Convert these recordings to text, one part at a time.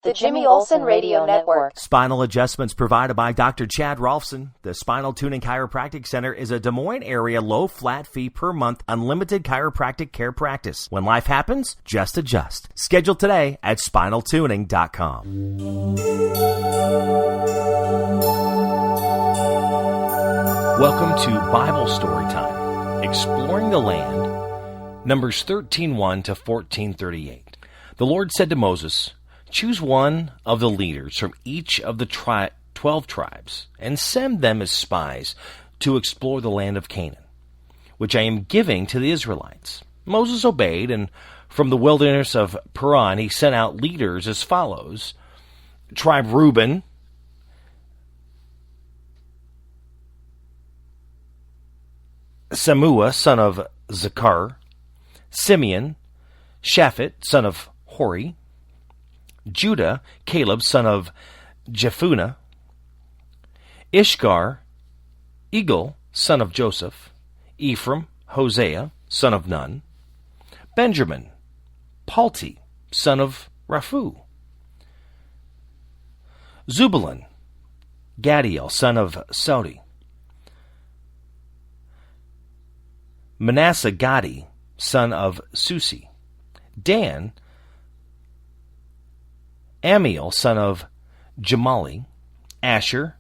The Jimmy Olsen Radio Network. Spinal adjustments provided by Dr. Chad Rolfson. The Spinal Tuning Chiropractic Center is a Des Moines area low flat fee per month unlimited chiropractic care practice. When life happens, just adjust. Schedule today at spinaltuning.com. Welcome to Bible Story Time, Exploring the Land, Numbers 13:1 to 14:38. The Lord said to Moses, "Choose one of the leaders from each of the 12 tribes and send them as spies to explore the land of Canaan, which I am giving to the Israelites." Moses obeyed, and from the wilderness of Paran he sent out leaders as follows: Tribe Reuben, Samua, son of Zakar; Simeon, Shaphat, son of Hori; Judah, Caleb, son of Jephunneh; Ishkar, Eagle, son of Joseph; Ephraim, Hosea, son of Nun; Benjamin, Palti, son of Raphu; Zebulun, Gadiel, son of Sodi; Manasseh, Gadi, son of Susi; Dan, Amiel, son of Jamali; Asher,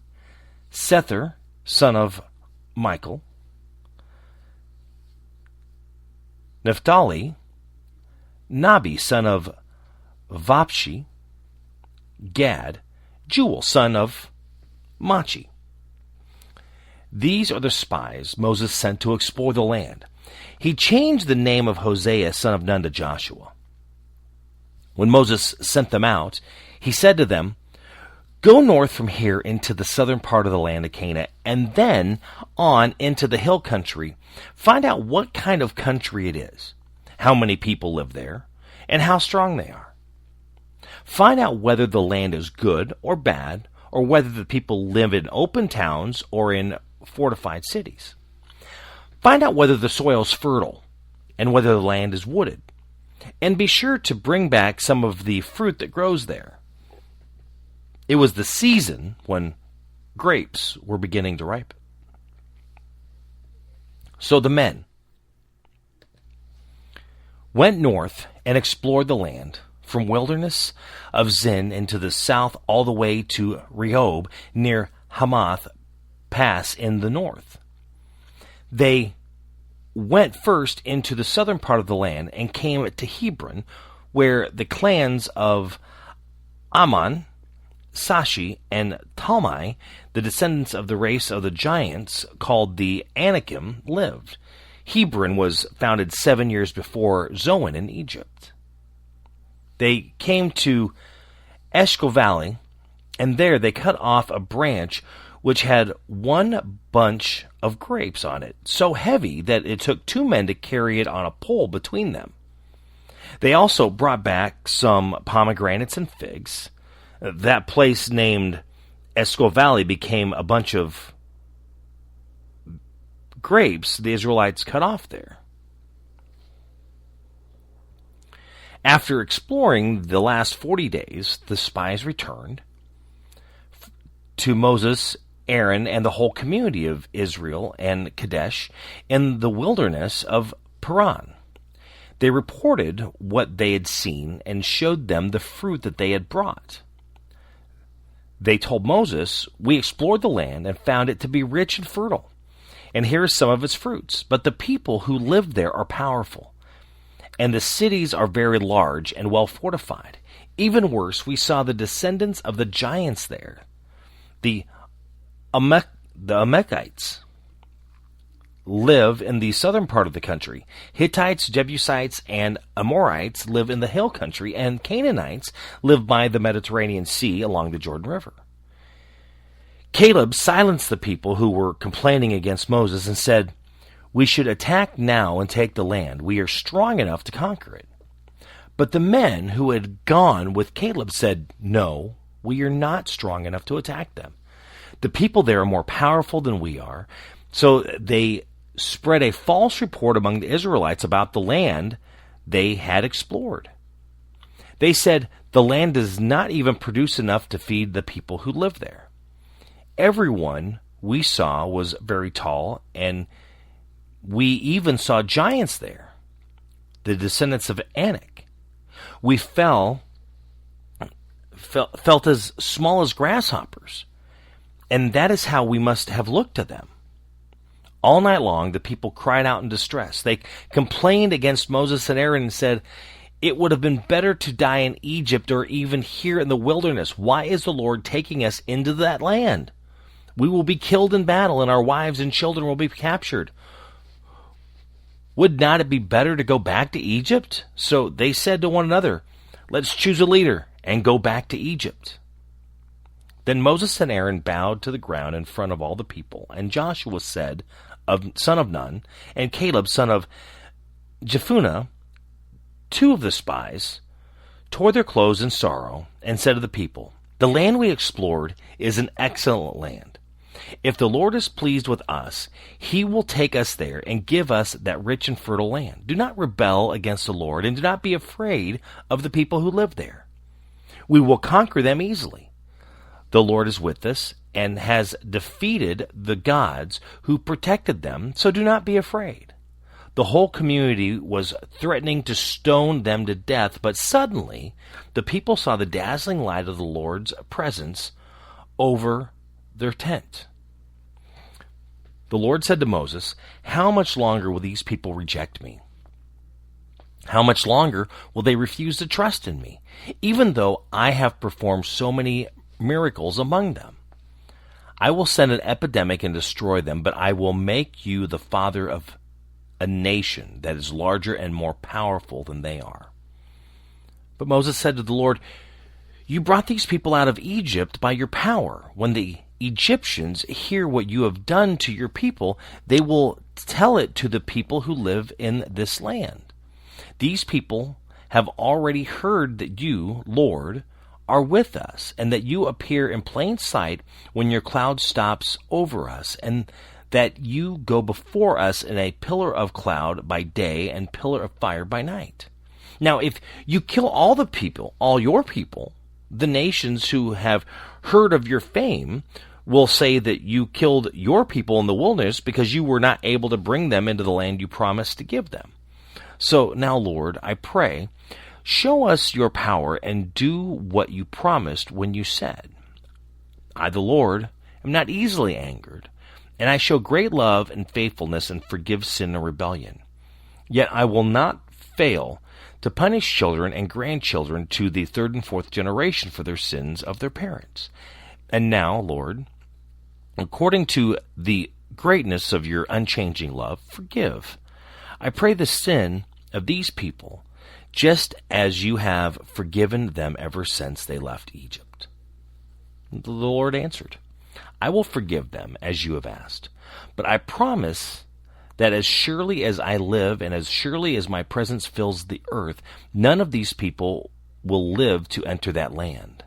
Sether, son of Michael; Naphtali, Nabi, son of Vapshi; Gad, Jewel, son of Machi. These are the spies Moses sent to explore the land. He changed the name of Hosea, son of Nun, to Joshua. When Moses sent them out, he said to them, "Go north from here into the southern part of the land of Canaan, and then on into the hill country. Find out what kind of country it is, how many people live there, and how strong they are. Find out whether the land is good or bad, or whether the people live in open towns or in fortified cities. Find out whether the soil is fertile and whether the land is wooded. And be sure to bring back some of the fruit that grows there." It was the season when grapes were beginning to ripen. So the men went north and explored the land, from wilderness of Zin into the south all the way to Rehob near Hamath Pass in the north. They went first into the southern part of the land and came to Hebron, where the clans of Ammon, Sashi, and Talmai, the descendants of the race of the giants called the Anakim, lived. Hebron was founded 7 years before Zoan in Egypt. They came to Eshcol Valley, and there they cut off a branch which had one bunch of grapes on it, so heavy that it took 2 men to carry it on a pole between them. They also brought back some pomegranates and figs. That place named Eshcol Valley became a bunch of grapes the Israelites cut off there. After exploring the last 40 days, the spies returned to Moses, Aaron, and the whole community of Israel and Kadesh in the wilderness of Paran. They reported what they had seen and showed them the fruit that they had brought. They told Moses, "We explored the land and found it to be rich and fertile, and here are some of its fruits. But the people who live there are powerful, and the cities are very large and well fortified. Even worse, we saw the descendants of the giants there. The Amalekites live in the southern part of the country. Hittites, Jebusites, and Amorites live in the hill country, and Canaanites live by the Mediterranean Sea along the Jordan River." Caleb silenced the people who were complaining against Moses and said, "We should attack now and take the land. We are strong enough to conquer it." But the men who had gone with Caleb said, "No, we are not strong enough to attack them. The people there are more powerful than we are." So they spread a false report among the Israelites about the land they had explored. They said, The land does not even produce enough to feed the people who live there. Everyone we saw was very tall, and we even saw giants there, the descendants of Anak. We felt as small as grasshoppers, and that is how we must have looked to them. All night long, the people cried out in distress. They complained against Moses and Aaron and said, "It would have been better to die in Egypt or even here in the wilderness. Why is the Lord taking us into that land? We will be killed in battle, and our wives and children will be captured. Would not it be better to go back to Egypt?" So they said to one another, "Let's choose a leader and go back to Egypt." Then Moses and Aaron bowed to the ground in front of all the people, and Joshua said, son of Nun, and Caleb, son of Jephunneh, two of the spies, tore their clothes in sorrow, and said to the people, "The land we explored is an excellent land. If the Lord is pleased with us, he will take us there and give us that rich and fertile land. Do not rebel against the Lord, and do not be afraid of the people who live there. We will conquer them easily. The Lord is with us and has defeated the gods who protected them, so do not be afraid." The whole community was threatening to stone them to death, but suddenly the people saw the dazzling light of the Lord's presence over their tent. The Lord said to Moses, "How much longer will these people reject me? How much longer will they refuse to trust in me, even though I have performed so many miracles among them? I will send an epidemic and destroy them, but I will make you the father of a nation that is larger and more powerful than they are." But Moses said to the Lord, "You brought these people out of Egypt by your power. When the Egyptians hear what you have done to your people, they will tell it to the people who live in this land. These people have already heard that you, Lord, are with us, and that you appear in plain sight when your cloud stops over us, and that you go before us in a pillar of cloud by day and pillar of fire by night. Now, if you kill all the people, all your people, the nations who have heard of your fame will say that you killed your people in the wilderness because you were not able to bring them into the land you promised to give them. So now, Lord, I pray, show us your power and do what you promised when you said, 'I, the Lord, am not easily angered, and I show great love and faithfulness and forgive sin and rebellion. Yet I will not fail to punish children and grandchildren to the third and fourth generation for their sins of their parents. And now, Lord, according to the greatness of your unchanging love, forgive, I pray, the sin of these people, just as you have forgiven them ever since they left Egypt.' The Lord answered, 'I will forgive them as you have asked, but I promise that as surely as I live and as surely as my presence fills the earth, none of these people will live to enter that land.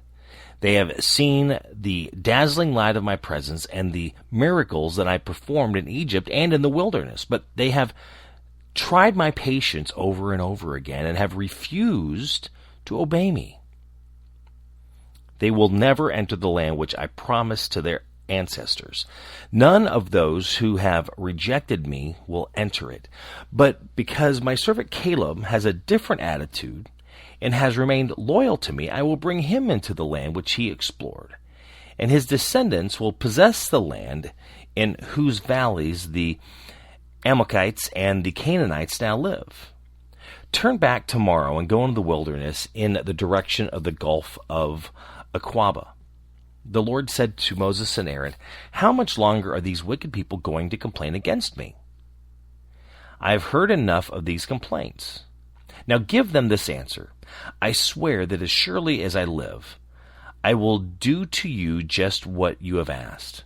They have seen the dazzling light of my presence and the miracles that I performed in Egypt and in the wilderness, but they have tried my patience over and over again and have refused to obey me. They will never enter the land which I promised to their ancestors. None of those who have rejected me will enter it. But because my servant Caleb has a different attitude and has remained loyal to me, I will bring him into the land which he explored, and his descendants will possess the land in whose valleys the Amalekites and the Canaanites now live. Turn back tomorrow and go into the wilderness in the direction of the Gulf of Aqaba." The Lord said to Moses and Aaron, "How much longer are these wicked people going to complain against me? I have heard enough of these complaints. Now give them this answer. I swear that as surely as I live, I will do to you just what you have asked.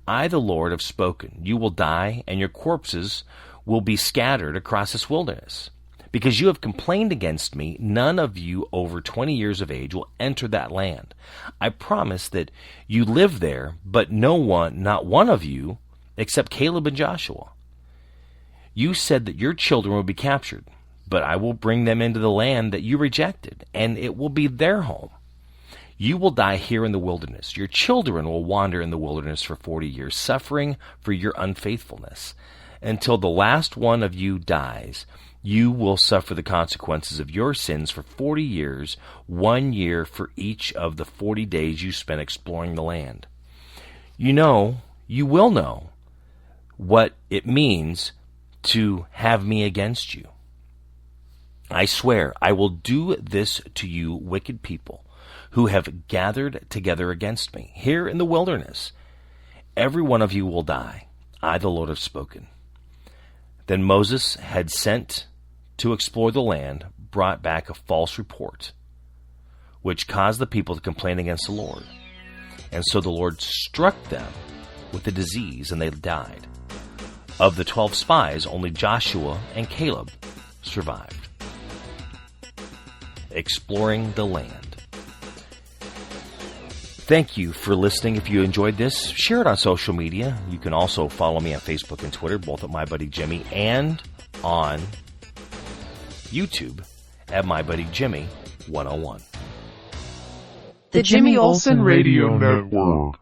I, the Lord, have spoken. You will die, and your corpses will be scattered across this wilderness. Because you have complained against me, none of you over 20 years of age will enter that land. I promise that you live there, but not one of you, except Caleb and Joshua. You said that your children would be captured, But I will bring them into the land that you rejected, and it will be their home. You will die here in the wilderness. Your children will wander in the wilderness for 40 years, suffering for your unfaithfulness. Until the last one of you dies, you will suffer the consequences of your sins for 40 years, 1 year for each of the 40 days you spent exploring the land. You will know what it means to have me against you. I swear I will do this to you wicked people who have gathered together against me here in the wilderness. Every one of you will die. I, the Lord, have spoken. Then Moses had sent to explore the land, brought back a false report, which caused the people to complain against the Lord. And so the Lord struck them with a disease, and they died. Of the 12 spies, only Joshua and Caleb survived. Exploring the land. Thank you for listening. If you enjoyed this, share it on social media. You can also follow me on Facebook and Twitter, both at My Buddy Jimmy, and on YouTube at My Buddy Jimmy 101. The Jimmy Olsen Radio Network.